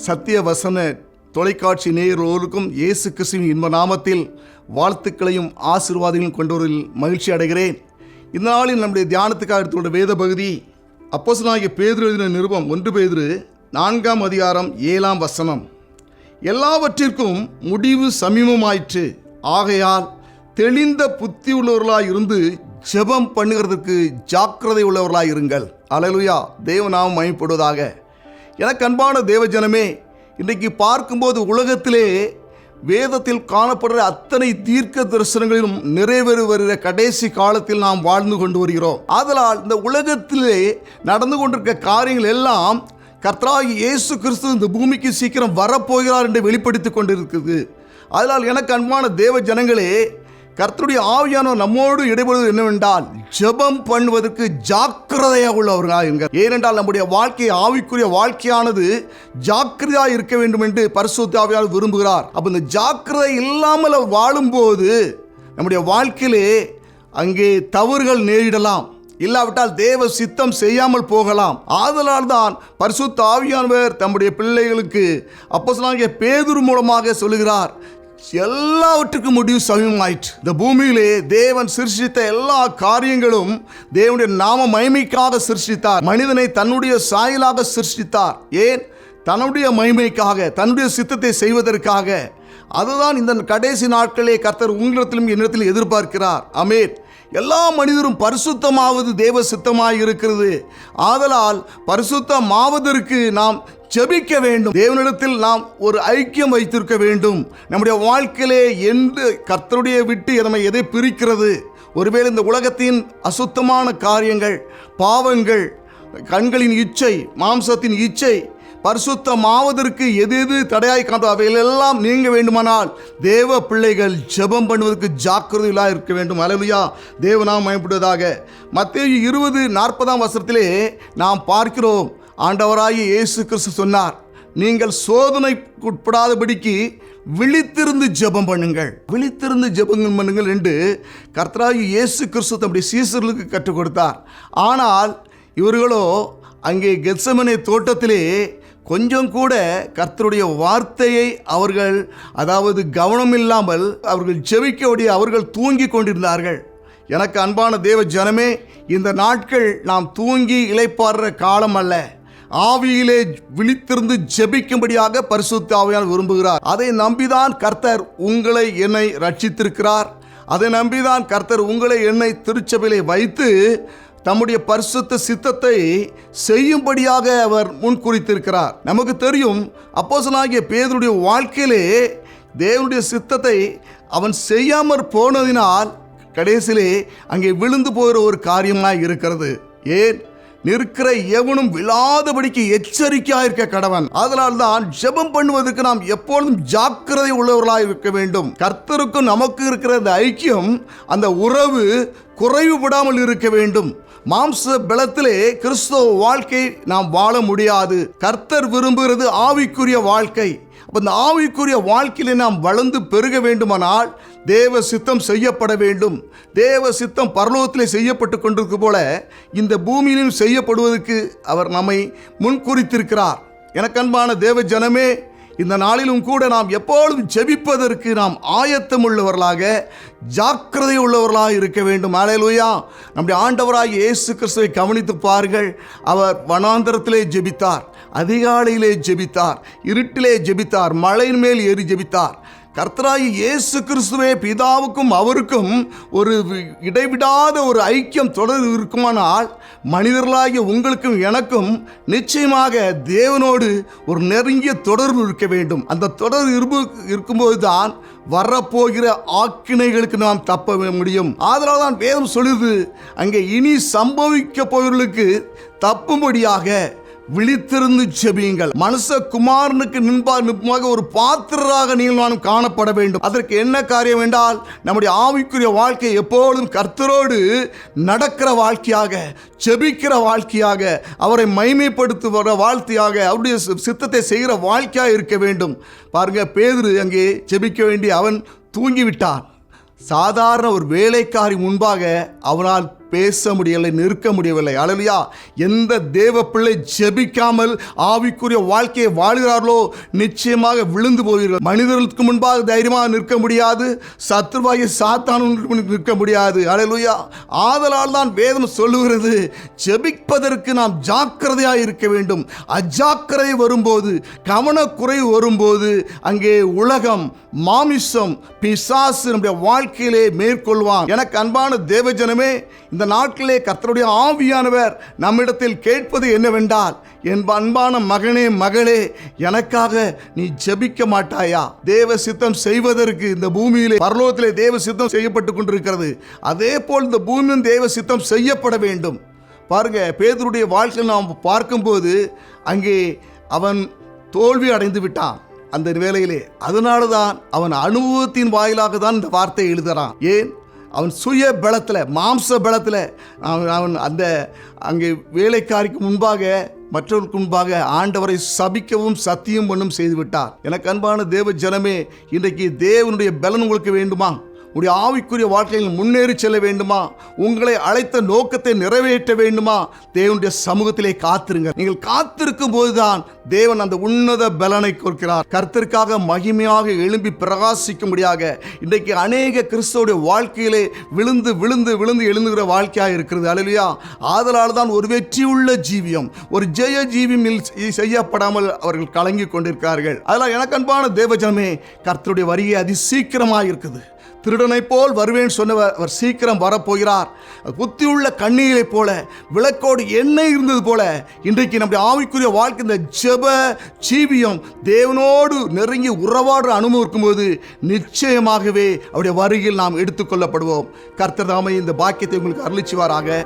சத்திய வசன தொலைக்காட்சி நேயர்களுக்கும் இயேசு கிறிஸ்துவின் இன்ப நாமத்தில் வாழ்த்துக்களையும் ஆசீர்வாதங்களையும் கொண்டவரில் மகிழ்ச்சி அடைகிறேன். இந்த நாளில் நம்முடைய தியானத்துக்காக எடுத்துள்ள வேத பகுதி அப்போஸ்தலனாகிய பேதுரு எழுதின நிருபம் 1 பேதுரு 4 அதிகாரம் 7 எல்லாவற்றிற்கும் முடிவு சமீபமாயிற்று. ஆகையால் தெளிந்த புத்தி உள்ளவர்களாய் இருந்து ஜெபம் பண்ணுகிறதுக்கு ஜாக்கிரதை உள்ளவர்களாய் இருங்கள். அல்லேலூயா. தேவநாமம் மகிமைப்படுவதாக. எனக்கு அன்பான தேவஜனமே, இன்றைக்கு பார்க்கும்போது உலகத்திலே வேதத்தில் காணப்படுற அத்தனை தீர்க்க தரிசனங்களிலும் நிறைவேறி வருகிற கடைசி காலத்தில் நாம் வாழ்ந்து கொண்டு வருகிறோம். ஆதலால் இந்த உலகத்திலே நடந்து கொண்டிருக்க காரியங்கள் எல்லாம் கர்த்தராகிய இயேசு கிறிஸ்து இந்த பூமிக்கு சீக்கிரம் வரப்போகிறார் என்று வெளிப்படுத்தி கொண்டிருக்கிறது. அதனால் எனக்கு அன்பான தேவ ஜனங்களே, கர்த்தருடைய ஆவியானவர் நம்மோடு இடைபடுவது என்னவென்றால் ஜெபம் பண்ணுவதற்கு ஜாக்கிரதையாக உள்ளவர்களாக இருங்கள். ஏனென்றால் நம்முடைய வாழ்க்கை, ஆவிக்குரிய வாழ்க்கையானது ஜாக்கிரதையாக இருக்க வேண்டும் என்று பரிசுத்த ஆவியானவர் விரும்புகிறார். அப்போ இந்த ஜாக்கிரதை இல்லாமல் வாழும்போது நம்முடைய வாழ்க்கையிலே அங்கே தவறுகள் நேரிடலாம், இல்லாவிட்டால் தேவ சித்தம் செய்யாமல் போகலாம். ஆதலால் தான் பரிசுத்த ஆவியானவர் தம்முடைய பிள்ளைகளுக்கு அப்போஸ்தலனாகிய பேதுரு மூலமாக சொல்லுகிறார், எல்லாவற்றுக்கும் முடிவு சமீபமாயிற்று. இந்த பூமியிலே தேவன் சிருஷ்டித்த எல்லா காரியங்களும் தேவனுடைய நாம மகிமைக்காக சிருஷ்டித்தார். மனிதனை தன்னுடைய சாயலாக சிருஷ்டித்தார். ஏன்? தன்னுடைய மகிமைக்காக, தன்னுடைய சித்தத்தை செய்வதற்காக. அதுதான் இந்த கடைசி நாட்களே கர்த்தர் உங்களிடத்திலும் என்னிடத்திலும் எதிர்பார்க்கிறார். ஆமென். எல்லா மனிதரும் பரிசுத்தமாவது தேவ சித்தமாய் இருக்கிறது. ஆதலால் பரிசுத்தமாவதற்கு நாம் ஜெபிக்க வேண்டும். தேவனிடத்தில் நாம் ஒரு ஐக்கியம் வைத்திருக்க வேண்டும். நம்முடைய வாழ்க்கையிலே என்று கர்த்தருடைய விட்டு நம்மை எதை பிரிக்கிறது? ஒருவேளை இந்த உலகத்தின் அசுத்தமான காரியங்கள், பாவங்கள், கண்களின் இச்சை, மாம்சத்தின் இச்சை, பரிசுத்தமாவதற்கு எது எது தடையாய் காண்போ அவைகளெல்லாம் நீங்க வேண்டுமானால் தேவ பிள்ளைகள் ஜெபம் பண்ணுவதற்கு ஜாக்கிரதையாக இருக்க வேண்டும். அல்லேலூயா. தேவநாமம் மகிமைப்படுவதாக. மத்தேயு 20:40 நாம் பார்க்கிறோம், ஆண்டவராகிய இயேசு கிறிஸ்து சொன்னார், நீங்கள் சோதனைக்கு உட்படாதபடிக்கு விழித்திருந்து ஜெபம் பண்ணுங்கள். விழித்திருந்து ஜெபம் பண்ணுங்கள் என்று கர்த்தராகிய இயேசு கிறிஸ்து தம்முடைய சீசர்களுக்கு கற்றுக் கொடுத்தார். ஆனால் இவர்களோ அங்கே கெத்செமனே தோட்டத்திலே கொஞ்சம் கூட கர்த்தருடைய வார்த்தையை அவர்கள் கவனமில்லாமல் அவர்கள் ஜெபிக்கபடி அவர்கள் தூங்கி கொண்டிருந்தார்கள். எனக்கு அன்பான தேவ ஜனமே, இந்த நாட்கள் நாம் தூங்கி இளைப்பாறுற காலம் அல்ல. ஆவியிலே விழித்திருந்து ஜெபிக்கும்படியாக பரிசுத்த ஆவியானவர் விரும்புகிறார். அதை நம்பிதான் கர்த்தர் உங்களை என்னை ரட்சித்திருக்கிறார். அதை நம்பிதான் கர்த்தர் உங்களை என்னை திருச்சபையிலே வைத்து தம்முடைய பரிசுத்த சித்தத்தை செய்யும்படியாக அவர் முன்குறித்திருக்கிறார். நமக்கு தெரியும், அப்போஸ்தலனாகிய பேதுருடைய வாழ்க்கையிலே தேவனுடைய சித்தத்தை அவன் செய்யாமற் போனதினால் கடைசியிலே அங்கே விழுந்து போகிற ஒரு காரியமாய் இருக்கிறது. ஏன்? நிற்கிற எவனும் விழாதபடிக்கு எச்சரிக்கையாக இருக்க கடவன். அதனால் தான் ஜெபம் பண்ணுவதற்கு நாம் எப்பொழுதும் ஜாக்கிரதை உள்ளவர்களாக இருக்க வேண்டும். கர்த்தருக்கும் நமக்கு இருக்கிற அந்த ஐக்கியம், அந்த உறவு குறைவுபடாமல் இருக்க வேண்டும். மாம்ச பலத்திலே கிறிஸ்தவ வாழ்க்கை நாம் வாழ முடியாது. கர்த்தர் விரும்புகிறது ஆவிக்குரிய வாழ்க்கை. அப்போ இந்த ஆவிக்குரிய வாழ்க்கையிலே நாம் வளர்ந்து பெருக வேண்டுமானால் தேவ சித்தம் செய்யப்பட வேண்டும். தேவ சித்தம் பரலோகத்திலே செய்யப்பட்டு கொண்டிருக்கும் போல இந்த பூமியிலும் செய்யப்படுவதற்கு அவர் நம்மை முன்குறித்திருக்கிறார். எனக்கு அன்பான தேவ ஜனமே, இந்த நாளிலும் கூட நாம் எப்பொழுதும் ஜெபிப்பதற்கு நாம் ஆயத்தம் உள்ளவர்களாக, ஜாக்கிரதை உள்ளவர்களாக இருக்க வேண்டும். அல்லேலூயா. நம்முடைய ஆண்டவராகிய இயேசு கிறிஸ்துவை கவனித்து பாருங்கள். அவர் வனாந்தரத்திலே ஜெபித்தார், அதிகாலையிலே ஜெபித்தார், இருட்டிலே ஜெபித்தார், மலையின் மேல் ஏறி ஜெபித்தார். கர்த்தராகிய இயேசு கிறிஸ்துவே பிதாவுக்கும் அவருக்கும் ஒரு இடைவிடாத ஒரு ஐக்கியம் தொடர் இருக்குமானால் மனிதர்களாகிய உங்களுக்கும் எனக்கும் நிச்சயமாக தேவனோடு ஒரு நெருங்கிய தொடர்பு இருக்க வேண்டும். அந்த தொடர்பு இருக்கும்போது தான் வரப்போகிற ஆக்கினைகளுக்கு நாம் தப்ப முடியும். அதனால தான் வேதம் சொல்லுது, அங்கே இனி சம்பவிக்க போகிறவர்களுக்கு தப்பும்படியாக விழித்திருந்து ஜெபியுங்கள். மனுஷகுமாரனுக்கு முன்பாக ஒரு பாத்திரராக நீங்கள் நானும் காணப்பட வேண்டும். அதற்கு என்ன காரியம் என்றால், நம்முடைய ஆவிக்குரிய வாழ்க்கை எப்பொழுதும் கர்த்தரோடு நடக்கிற வாழ்க்கையாக, ஜெபிக்கிற வாழ்க்கையாக, அவரை மகிமைப்படுத்துகிற வாழ்க்கையாக, அவருடைய சித்தத்தை செய்கிற வாழ்க்கையாக இருக்க வேண்டும். பாருங்க, பேதுரு அங்கே ஜெபிக்க வேண்டி அவன் தூங்கிவிட்டான். சாதாரண ஒரு வேலைக்காரி முன்பாக அவனால் பேச முடியவில்லை, நிற்க முடியவில்லை. அல்லேலூயா. எந்த தேவ பிள்ளை ஜெபிக்காமல் ஆவிக்குரிய வாழ்க்கையை வாழ்கிறார்களோ நிச்சயமாக விழுந்து போவீர்கள். மனிதர்களுக்கு முன்பாக தைரியமாக நிற்க முடியாது, சத்துருவாகிய சாத்தானுக்கு நிற்க முடியாது. அல்லேலூயா. ஆதலால் தான் வேதம் சொல்லுகிறது, ஜெபிப்பதற்கு நாம் ஜாக்கிரதையாக இருக்க வேண்டும். அஜாக்கிரதை வரும்போது, கவனக்குறைவு வரும்போது அங்கே உலகம், மாமிசம், பிசாசு நம்முடைய வாழ்க்கையிலே மேற்கொள்வான். எனக்கு அன்பான தேவஜனமே, இந்த நாட்களிலே கர்த்தருடைய ஆவியானவர் நம்மிடத்தில் கேட்பது என்னவென்றால், என் அன்பான மகனே, மகளே, எனக்காக நீ ஜெபிக்க மாட்டாயா? தேவ சித்தம் செய்வதற்கு இந்த பூமியிலே, பரலோகத்திலே தேவ சித்தம் செய்யப்பட்டு கொண்டிருக்கிறது. அதே போல் இந்த பூமியும் தேவ சித்தம் செய்யப்பட வேண்டும். பாருங்க, பேதுருடைய வாழ்க்கையில் நாம் பார்க்கும்போது அங்கே அவன் தோல்வி அடைந்து விட்டான் அந்த வேளையிலே. அதனால தான் அவன் அனுபவத்தின் வாயிலாக தான் இந்த வார்த்தையை எழுதுறான். ஏன்? அவன் சுய பலத்தில், மாம்ச பலத்தில் அவன் அந்த அங்கே வேலைக்காரிக்கு முன்பாக, மற்றவர்களுக்கு முன்பாக ஆண்டவரை சபிக்கவும் சத்தியம் பண்ணும் செய்து விட்டார். எனக்கு அன்பான தேவ ஜனமே, இன்றைக்கு தேவனுடைய பலன் உங்களுக்கு வேண்டுமா? உடைய ஆவிக்குரிய வாழ்க்கையில் முன்னேறி செல்ல வேண்டுமா? உங்களை அழைத்த நோக்கத்தை நிறைவேற்ற வேண்டுமா? தேவனுடைய சமூகத்திலே காத்திருங்க. நீங்கள் காத்திருக்கும் போதுதான் தேவன் அந்த உன்னத பலனை கொடுக்கிறார். கர்த்தருக்காக மகிமையாக எழும்பி பிரகாசிக்கும்படியாக இன்றைக்கு அநேக கிறிஸ்தவருடைய வாழ்க்கையிலே விழுந்து விழுந்து விழுந்து எழுந்துகிற வாழ்க்கையாக இருக்கிறது. அல்லேலூயா. ஆதலால் தான் ஒரு வெற்றியுள்ள ஜீவியம், ஒரு ஜெய ஜீவியம் செய்யப்படாமல் அவர்கள் கலங்கி கொண்டிருக்கிறார்கள். அதனால் எனக்கு அன்பான தேவஜனமே, கர்த்தருடைய வருகை அதி சீக்கிரமாக இருக்குது. திருடனை போல் வருவேன் சொன்னவர் அவர் சீக்கிரம் வரப்போகிறார். புத்தியுள்ள கண்ணீரை போல, விளக்கோடு எண்ணெய் இருந்தது போல இன்றைக்கு நம்முடைய ஆவிக்குரிய வாழ்க்கை, இந்த ஜெப ஜீவியம், தேவனோடு நெருங்கி உறவாடுற அனுபவம் இருக்கும்போது நிச்சயமாகவே அவருடைய வருகையில் நாம் எடுத்துக்கொள்ளப்படுவோம். கர்த்தர் தாமே இந்த பாக்கியத்தை உங்களுக்கு அருளிச்சுவாராக.